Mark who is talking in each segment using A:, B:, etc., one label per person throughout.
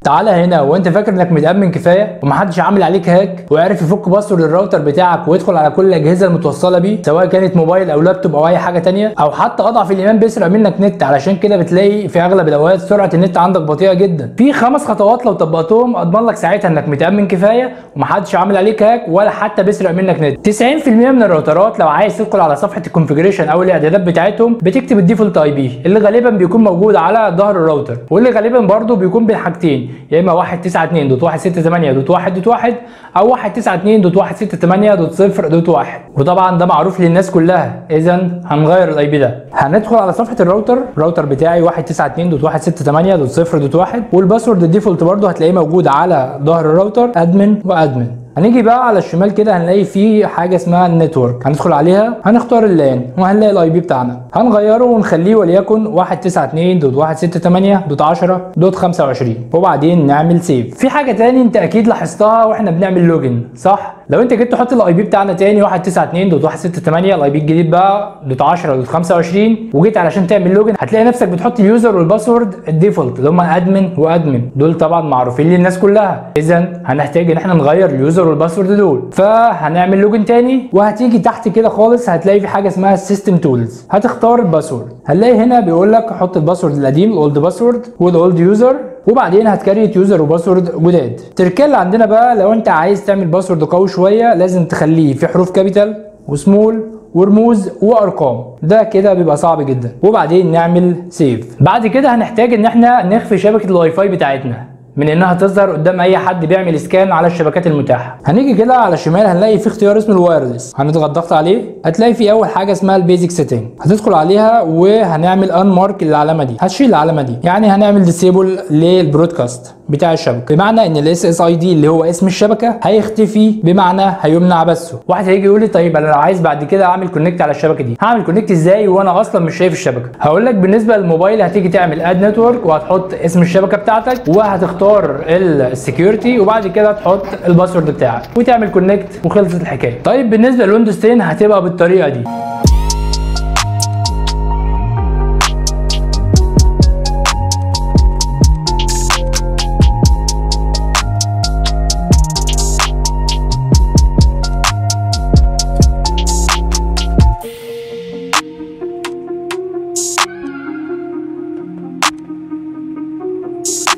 A: تعالى هنا وانت فاكر انك متأمن كفايه ومحدش عامل عليك هاك وعرف يفك باسورد الراوتر بتاعك ويدخل على كل الاجهزه المتوصله بيه، سواء كانت موبايل او لابتوب او اي حاجه تانية، او حتى اضعف الايمان بيسرق منك نت. علشان كده بتلاقي في اغلب الاوقات سرعه النت عندك بطيئه جدا. في 5 خطوات لو طبقتهم اضمن لك ساعتها انك متأمن كفايه ومحدش عامل عليك هاك ولا حتى بيسرق منك نت. 90% من الراوترات لو عايز تدخل على صفحه الكونفيجريشن او الاعدادات بتاعتهم بتكتب الديفولت اي بي اللي غالبا بيكون موجود على ظهر الراوتر، واللي غالبا برده بيكون بين حاجتين، يا اما 192.168.1.1 او 192.168.0.1. وطبعا ده معروف للناس كلها، اذا هنغير الاي بي ده. هندخل على صفحه الراوتر بتاعي 192.168.0.1 والباسورد الديفولت برده هتلاقيه موجود على ظهر الراوتر ادمن وادمن. هنيجي بقى على الشمال كده هنلاقي في حاجه اسمها النتورك، هندخل عليها هنختار اللان وهنلاقي الاي بي بتاعنا هنغيره ونخليه وليكن 192.168.10.25 وبعدين نعمل سيف. في حاجه تاني انت اكيد لاحظتها واحنا بنعمل لوجن، صح؟ لو انت جيت تحط الاي بي بتاعنا تاني 192.168 الاي بي الجديد بقى .10.25 وجيت علشان تعمل لوجن هتلاقي نفسك بتحط اليوزر والباسورد الديفولت اللي هم ادمن وادمن، دول طبعا معروفين للناس كلها، اذا هنحتاج ان احنا نغير اليوزر والباسورد دول. فهنعمل لوجن تاني وهتيجي تحت كده خالص هتلاقي في حاجه اسمها سيستم تولز، هتختار الباسورد. هنلاقي هنا بيقول لك حط الباسورد القديم الاولد باسورد والاولد يوزر وبعدين هتكريت يوزر وباسورد جداد. التركه اللي عندنا بقى لو انت عايز تعمل باسورد قوي شويه لازم تخليه في حروف كابيتال وسمول ورموز وارقام، ده كده بيبقى صعب جدا. وبعدين نعمل سيف. بعد كده هنحتاج ان احنا نخفي شبكه الواي فاي بتاعتنا من انها تظهر قدام اي حد بيعمل اسكان على الشبكات المتاحه. هنيجي كده على الشمال هنلاقي في اختيار اسمه الوايرلس، هنضغط ضغط عليه هتلاقي في اول حاجه اسمها البيزك سيتنج، هتدخل عليها وهنعمل ان مارك للعلامه دي، هتشيل العلامه دي، يعني هنعمل ديسيبل للبرودكاست بتاع الشبكه، بمعنى ان الاس اس اي دي اللي هو اسم الشبكه هيختفي، بمعنى هيمنع بثه. واحد هيجي يقول لي طيب انا لو عايز بعد كده اعمل كونكت على الشبكه دي هعمل كونكت ازاي وانا اصلا مش شايف الشبكه؟ هقول لك بالنسبه للموبايل هتيجي تعمل اد نتورك وهتحط اسم الشبكه بتاعتك وهتختار السكيورتي وبعد كده تحط الباسورد بتاعك وتعمل كونكت وخلصت الحكايه. طيب بالنسبه للويندوز 10 هتبقى بالطريقه دي.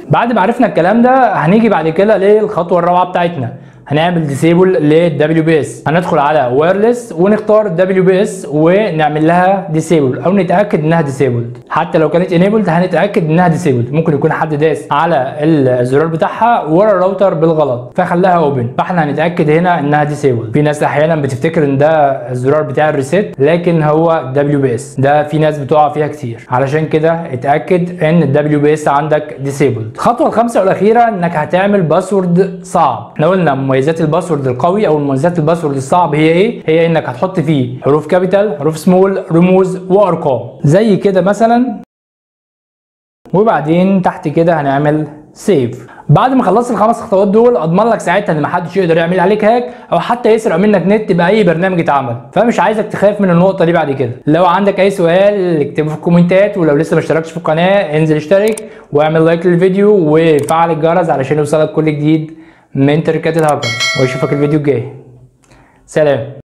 A: بعد ما عرفنا الكلام ده هنيجي بعد كده للخطوه الرابعه بتاعتنا، هنعمل ديسيبل للدبليو بي اس. هندخل على وايرلس ونختار الدبليو بي اس ونعمل لها ديسيبل او نتاكد انها ديسيبلد. حتى لو كانت انيبلد هنتاكد انها ديسيبلد، ممكن يكون حد داس على الزرار بتاعها ورا الراوتر بالغلط فخلاها اوبن، فاحنا هنتاكد هنا انها ديسيبلد. في ناس احيانا بتفتكر ان ده الزرار بتاع الريسيت لكن هو دبليو بي اس، ده في ناس بتقع فيها كتير، علشان كده اتاكد ان الدبليو بي اس عندك ديسيبلد. الخطوه الخامسه والاخيره انك هتعمل باسورد صعب. احنا قلنا مميزات الباسورد القوي او مميزات الباسورد الصعب هي ايه؟ هي انك هتحط فيه حروف كابيتال، حروف سمول، رموز وارقام زي كده مثلا، وبعدين تحت كده هنعمل سيف. بعد ما خلصت الخمس خطوات دول اضمن لك ساعتها ان محدش يقدر يعمل عليك هاك او حتى يسرق منك نت باي برنامج اتعمل، فمش عايزك تخاف من النقطه دي. بعد كده لو عندك اي سؤال اكتبه في الكومنتات، ولو لسه ما اشتركتش في القناه انزل اشترك واعمل لايك للفيديو وفعل الجرس علشان يوصلك كل جديد من تركات الهاكر، واشوفك الفيديو الجاي. سلام.